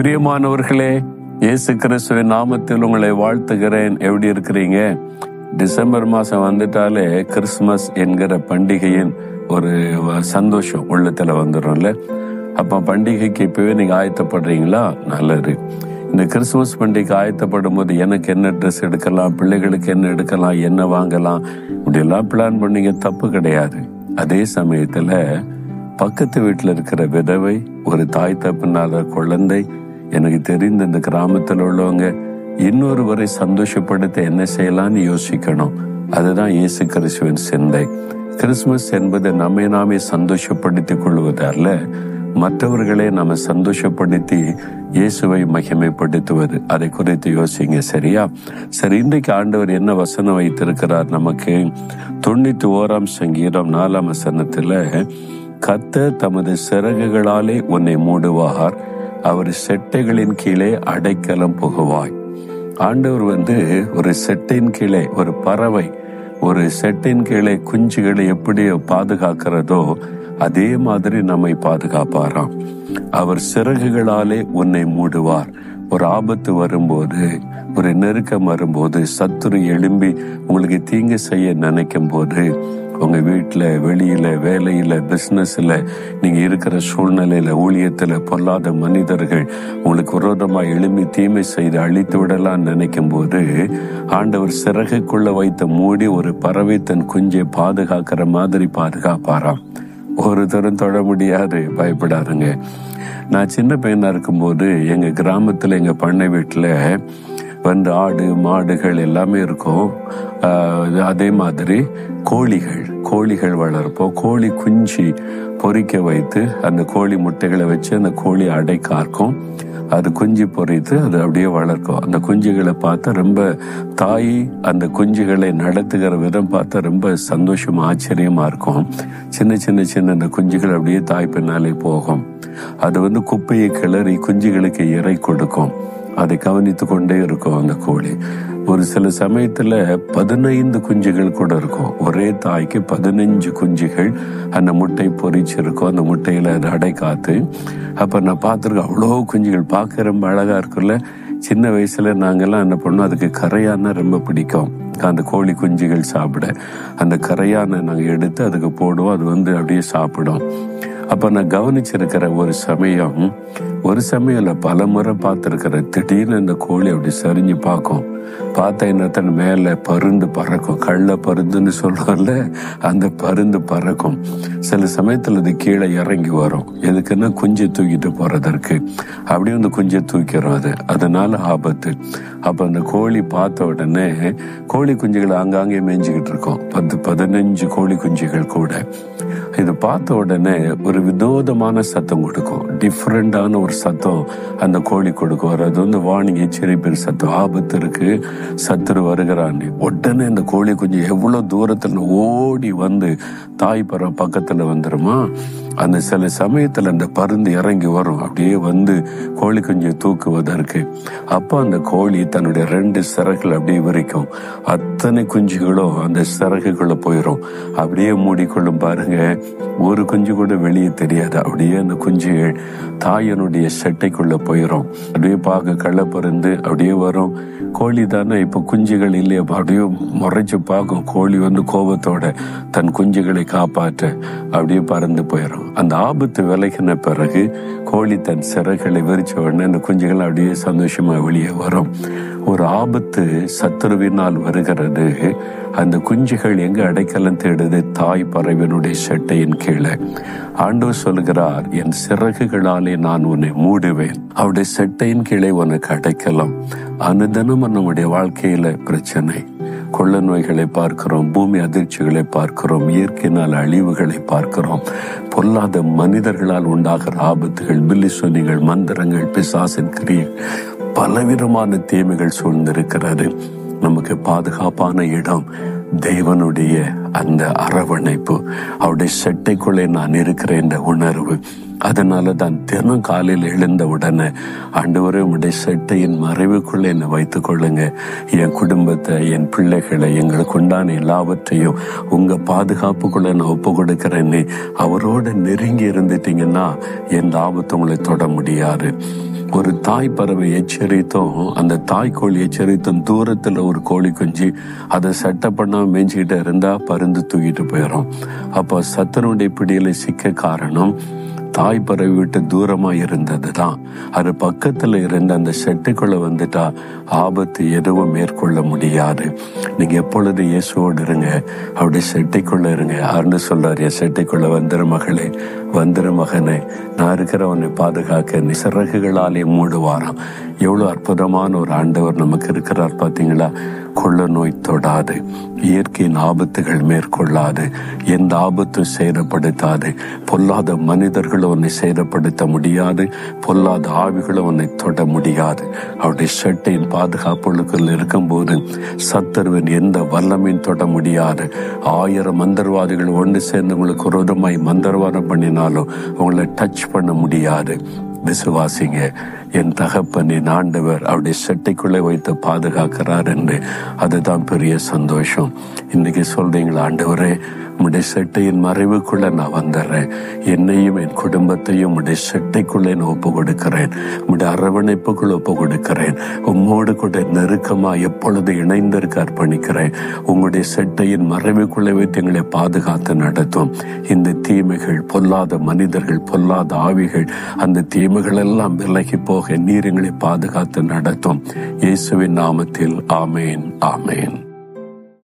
பிரியமானவர்களே, இயேசு கிறிஸ்துவின் நாமத்தில் உங்களை வாழ்த்துகிறேன். எப்படி இருக்கிறீங்க? டிசம்பர் மாதம் வந்துட்டாலே கிறிஸ்மஸ் என்கிற பண்டிகையின் ஒரு சந்தோஷம் உள்ளத்துல வந்துடும்ல. அப்போ பண்டிகைக்கு இப்பவே நீங்க ஆயத்தப்படுறீங்களா? நல்லது. இந்த கிறிஸ்துமஸ் பண்டிகை ஆயத்தப்படும் போது எனக்கு என்ன ட்ரெஸ் எடுக்கலாம், பிள்ளைகளுக்கு என்ன எடுக்கலாம், என்ன வாங்கலாம், இப்படி எல்லாம் பிளான் பண்ணீங்க, தப்பு கிடையாது. அதே சமயத்துல பக்கத்து வீட்டில் இருக்கிற விதவை, ஒரு தாய் தப்பினாத குழந்தை, எனக்கு தெரிந்த இந்த கிராமத்தில் உள்ளவங்க இன்னொருவரை சந்தோஷப்படுத்த என்ன செய்யலாம்னு யோசிக்கணும். அதுதான் இயேசு கிறிஸ்துவின் சிந்தை. கிறிஸ்துமஸ் என்பது நம்மை நாமே சந்தோஷப்படுத்திக் கொள்வதல்ல, மற்றவர்களை நாம சந்தோஷப்படுத்தி இயேசுவை மகிமைப்படுத்துவது. அதை குறித்து யோசிங்க. சரியா? சரி, இன்றைக்கு ஆண்டவர் என்ன வசனம் வைத்திருக்கிறார் நமக்கு? 91 சங்கீதம் 4 வசனத்துல, கர்த்தர் தமது சிறகுகளாலே உன்னை மூடுவார், அவர் செட்டைகளின் கீழே அடைக்கலம் புகுவாய். ஆண்டவர் ஒரு செட்டின் கீழே, ஒரு பறவை ஒரு செட்டின் கீழே குஞ்சுகளை எப்படி பாதுகாக்கிறதோ அதே மாதிரி நம்மை பாதுகாப்பாராம். அவர் சிறகுகளாலே உன்னை மூடுவார். ஒரு ஆபத்து வரும்போது, ஒரு நெருக்கம் வரும்போது, சத்துரு எழும்பி உங்களுக்கு தீங்கு செய்ய நினைக்கும் போது, உங்க வீட்டுல, வெளியில, வேலையில, பிசினஸ்ல, நீங்க இருக்கிற சூழ்நிலையில, ஊழியத்துல பொல்லாத மனிதர்கள் உங்களுக்கு விரோதமா எழும்பி தீமை செய்து அழித்து விடலாம் நினைக்கும் போது, ஆண்டவர் சிறகுக்குள்ள வைத்த மூடி ஒரு பறவை தன் குஞ்சை பாதுகாக்கிற மாதிரி பாதுகாப்பாராம். ஒரு தரம் தொட முடியாது, பயப்படாதுங்க. நான் சின்ன பையனா இருக்கும்போது எங்க கிராமத்துல, எங்க பண்ணை வீட்டுல ஆடு மாடுகள் எல்லாமே இருக்கும். அதே மாதிரி கோழிகள் வளர்ப்போம். கோழி குஞ்சு பொறிக்க வைத்து அந்த கோழி முட்டைகளை வச்சு அந்த கோழி அடை காக்கும். அது குஞ்சு பொறித்து அது அப்படியே வளர்க்கும். அந்த குஞ்சுகளை பார்த்தா ரொம்ப, தாய் அந்த குஞ்சுகளை நடத்துகிற விதம் பார்த்தா ரொம்ப சந்தோஷமா ஆச்சரியமா இருக்கும். சின்ன அந்த குஞ்சுகள் அப்படியே தாய் பின்னாலே போகும். அது குப்பையை கிளறி குஞ்சுகளுக்கு இறை கொடுக்கும். அதை கவனித்து கொண்டே இருக்கும் அந்த கோழி. ஒரு சில சமயத்துல 15 குஞ்சுகள் கூட இருக்கும். ஒரே தாய்க்கு 15 குஞ்சுகள் அந்த முட்டை பொறிச்சிருக்கும். அந்த முட்டையில அது அடை காத்து. அப்ப நான் பார்த்துருக்கேன், அவ்வளோ குஞ்சுகள் பார்க்க ரொம்ப அழகா இருக்குல்ல. சின்ன வயசுல நாங்கெல்லாம் என்ன பண்ணோம், அதுக்கு கரையானா ரொம்ப பிடிக்கும். அந்த கோழி குஞ்சுகள் சாப்பிட அந்த கரையானை நாங்கள் எடுத்து அதுக்கு போடுவோம். அது அப்படியே சாப்பிடும். அப்ப நான் கவனிச்சிருக்கிற ஒரு சமயம் பல முறை பார்த்திருக்கிற, திடீர்னு இந்த கோழி அப்படி சரிஞ்சு பார்க்கும். பார்த்தா என்னத்தன் மேல பருந்து பறக்கும். கள்ள பருந்துன்னு சொல்றோம்ல, அந்த பருந்து பறக்கும். சில சமயத்துல அது கீழே இறங்கி வரும். எதுக்குன்னா குஞ்சை தூக்கிட்டு போறதற்கு. அப்படியே குஞ்சை தூக்கிறோம். அதனால ஆபத்து. அப்ப அந்த கோழி பார்த்த உடனே, கோழி குஞ்சுகள் ஆங்காங்கே மேய்ஞ்சுக்கிட்டு இருக்கோம். 15 கோழி குஞ்சுகள் கூட. இது பார்த்த உடனே ஒரு வினோதமான சத்தம் கொடுக்கும். டிஃப்ரெண்டான ஒரு சத்தம் அந்த கோழி கொடுக்கும். அது வார்னிங், எச்சரிப்பு சத்தம். ஆபத்து இருக்கு, சத்துரு வருகிறான். உடனே அந்த கோழி குஞ்சு எவ்வளவு தூரத்துல ஓடி தாய் பறவை பக்கத்துல வந்துருமா. அந்த சில சமயத்துல அந்த பருந்து இறங்கி வரும், அப்படியே கோழி குஞ்சு தூக்குவதற்கு. அப்ப அந்த கோழி தன்னுடைய 2 சிறகுகள் அப்படியே விரிக்கும். அத்தனை குஞ்சுகளும் அந்த சிறகுக்குள்ள போயிடும். அப்படியே மூடிக்கொள்ளும். பாருங்க, ஒரு குஞ்சு கூட வெளியே தெரியாது. அப்படியே அந்த குஞ்சுகள் தாயனுடைய செட்டைக்குள்ள போயிடும். அப்படியே பார்க்க கள்ள பருந்து அப்படியே வரும். கோழி தானே, இப்ப குஞ்சுகள் இல்லையா, அப்படியே முறைச்சு பார்க்கும். கோழி கோபத்தோட தன் குஞ்சுகளை காப்பாற்ற அப்படியே பறந்து போயிடும். அந்த ஆபத்து விலகின பிறகு கோழி தன் சிறகுகளை விரிச்ச உடனே அந்த குஞ்சுகள் அப்படியே சந்தோஷமா வெளியே வரும். ஒரு ஆபத்து சத்துருவினால் வருகிறது. அந்த குஞ்சுகள் எங்க அடைக்கலம் தேடுது? தாய் பறவையினுடைய செட்டையின் கீழே. ஆண்டவர் சொல்கிறார், என் சிறகுகளாலே நான் உன்னை மூடுவேன், அவருடைய செட்டையின் கீழே உனக்கு அடைக்கலம். அனுதினம் நம்முடைய வாழ்க்கையில பிரச்சனை, கொள்ள நோய்களை பார்க்கிறோம், பூமி அதிர்ச்சிகளை பார்க்கிறோம், இயற்கையினால் அழிவுகளை பார்க்கிறோம், பொல்லாத மனிதர்களால் உண்டாகிற ஆபத்துகள், பில்லிசொல்லிகள், மந்திரங்கள், பிசாசின் கிரியை, பலவிதமான தீமைகள் சூழ்ந்திருக்கிறது. நமக்கு பாதுகாப்பான இடம் தேவனுடைய அந்த அரவணைப்பு, அவருடைய செட்டைக்குள்ளே நான் இருக்கிறேன் என்ற உணர்வு. அதனால தான் தினம் காலையில் எழுந்த உடனே, ஆண்டவரே உடைய செட்டையின் மறைவுக்குள்ளே என்னை வைத்துக் கொள்ளுங்க, என் குடும்பத்தை, என் பிள்ளைகளை, எங்களுக்கு உண்டான எல்லாவற்றையும் உங்க பாதுகாப்புக்குள்ள நான் ஒப்பு கொடுக்கிறேன்னு அவரோட நெருங்கி இருந்துட்டீங்கன்னா எந்த ஆபத்து உங்களை தொட முடியாது. ஒரு தாய் பறவை எச்சரித்தும் அந்த தாய்க்கோழி எச்சரித்தும் தூரத்துல ஒரு கோழி குஞ்சு அதை சட்டை பண்ணாம மேய்ஞ்சிக்கிட்டே இருந்தா பருந்து தூக்கிட்டு போயிடும். அப்போ சத்துருடைய பிடியில சிக்க காரணம் தாய் பறவை விட்டு தூரமா இருந்ததுதான். அது பக்கத்துல இருந்த அந்த செட்டுக்குள்ள வந்துட்டா ஆபத்து எதுவும் மேற்கொள்ள முடியாது. நீங்க எப்பொழுது இயேசுவோடு இருங்க, அவருடைய செட்டைக்குள்ள இருங்க. யாருன்னு சொல்றாரு, என் செட்டைக்குள்ள வந்துரு மகளே, வந்துரு மகனே, நான் இருக்கிறவனை பாதுகாக்க நீ சிறகுகளாலே மூடுவாராம். எவ்வளவு அற்புதமான ஒரு ஆண்டவர் நமக்கு இருக்கிறார் பாத்தீங்களா. கொள்ள நோய் தொடாது, இயற்கையின் ஆபத்துகள் மேற்கொள்ளாது, எந்த ஆபத்தும் சேதப்படுத்தாது, பொல்லாத மனிதர்களும் உன்னை சேதப்படுத்த முடியாது, பொல்லாத ஆவிகளும் உன்னை தொட முடியாது. அவருடைய சட்டையின் பாதுகாப்புகளுக்குள் இருக்கும்போது சத்துருவின் எந்த வல்லமையும் தொட முடியாது. 1000 மந்திரவாதிகள் ஒன்று சேர்ந்து உங்களுக்கு விரோதமாய் மந்திரவாதம் பண்ணினாலும் உங்களை டச் பண்ண முடியாது. விசுவாசிங்க, என் தகப்பன் என் ஆண்டவர் அவருடைய சட்டைக்குள்ளே வைத்து பாதுகாக்கிறார் என்று. அதுதான் பெரிய சந்தோஷம். இன்னைக்கு சொல்றீங்களா, ஆண்டவரே உடைய சட்டையின் மறைவுக்குள்ள நான் வந்துடுறேன், என்னையும் என் குடும்பத்தையும் உடைய சட்டைக்குள்ளே நான் ஒப்பு கொடுக்கிறேன், உடைய அரவணைப்புக்குள் ஒப்பு கொடுக்கிறேன், உம்மோடு கூட நெருக்கமா எப்பொழுது இணைந்திருக்க அர்ப்பணிக்கிறேன். உங்களுடைய சட்டையின் மறைவுக்குள்ளே வைத்து எங்களை பாதுகாத்து நடத்தும். இந்த தீமைகள், பொல்லாத மனிதர்கள், பொல்லாத ஆவிகள், அந்த தீமைகள் எல்லாம் விலகி போக நீர் எங்களை பாதுகாத்து நடத்தும். இயேசுவின் நாமத்தில் ஆமேன், ஆமேன்.